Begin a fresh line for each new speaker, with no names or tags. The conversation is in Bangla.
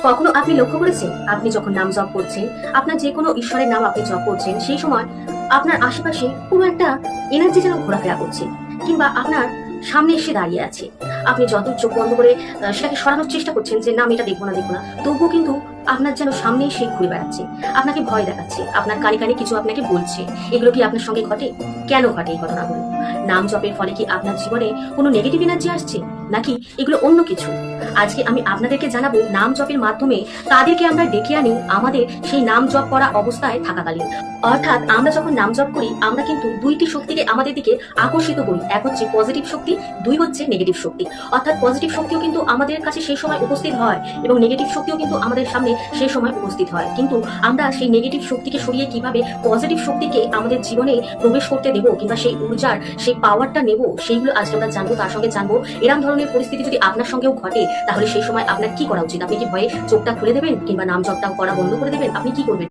কখনো আপনি লক্ষ্য করেছেন আপনি যখন নাম জপ করছেন, আপনার যে কোনো ঈশ্বরের নাম আপনি জপ করছেন, সেই সময় আপনার আশেপাশে কোনো একটা এনার্জি যেন ঘোরাফেরা করছে, কিংবা আপনার সামনে এসে দাঁড়িয়ে আছে। আপনি যত চোখ বন্ধ করে সেটাকে সরানোর চেষ্টা করছেন যে না আমি এটা দেখবো না দেখবো না, তবুও কিন্তু আপনার যেন সামনে এসে ঘুরে বেড়াচ্ছে, আপনাকে ভয় দেখাচ্ছে, আপনার কানে কানে কিছু আপনাকে বলছে। এগুলো কি আপনার সঙ্গে ঘটে? কেন ঘটে এই ঘটনাগুলো? নাম জপের ফলে কি আপনার জীবনে কোনো নেগেটিভ এনার্জি আসছে, নাকি এগুলো অন্য কিছু? আজকে আমি আপনাদেরকে জানাবো নাম জপের মাধ্যমে তাদেরকে আমরা ডেকে আনি আমাদের সেই নাম জপ করা অবস্থায় থাকাকালীন। অর্থাৎ আমরা যখন নাম জপ করি, আমরা কিন্তু দুইটি শক্তিকে আমাদের দিকে আকর্ষিত করি। এক হচ্ছে পজিটিভ শক্তি, দুই হচ্ছে নেগেটিভ শক্তি। অর্থাৎ পজিটিভ শক্তিও কিন্তু আমাদের কাছে সেই সময় উপস্থিত হয় এবং নেগেটিভ শক্তিও কিন্তু আমাদের সামনে সেই সময় উপস্থিত হয়। কিন্তু আমরা সেই নেগেটিভ শক্তিকে সরিয়ে কিভাবে পজিটিভ শক্তিকে আমাদের জীবনে প্রবেশ করতে দেবো, কিংবা সেই ঊর্জার সেই পাওয়ারটা নেব, সেইগুলো আজকে আমরা জানবো। তার সঙ্গে জানবো এরকম ধরনের পরিস্থিতি যদি আপনার সঙ্গেও ঘটে, তাহলে সেই সময় আপনার কি করা উচিত? আপনি কি ভয়ে চোখটা খুলে দেবেন, কিংবা নাম জপটা করা বন্ধ করে দেবেন? আপনি কি করবেন?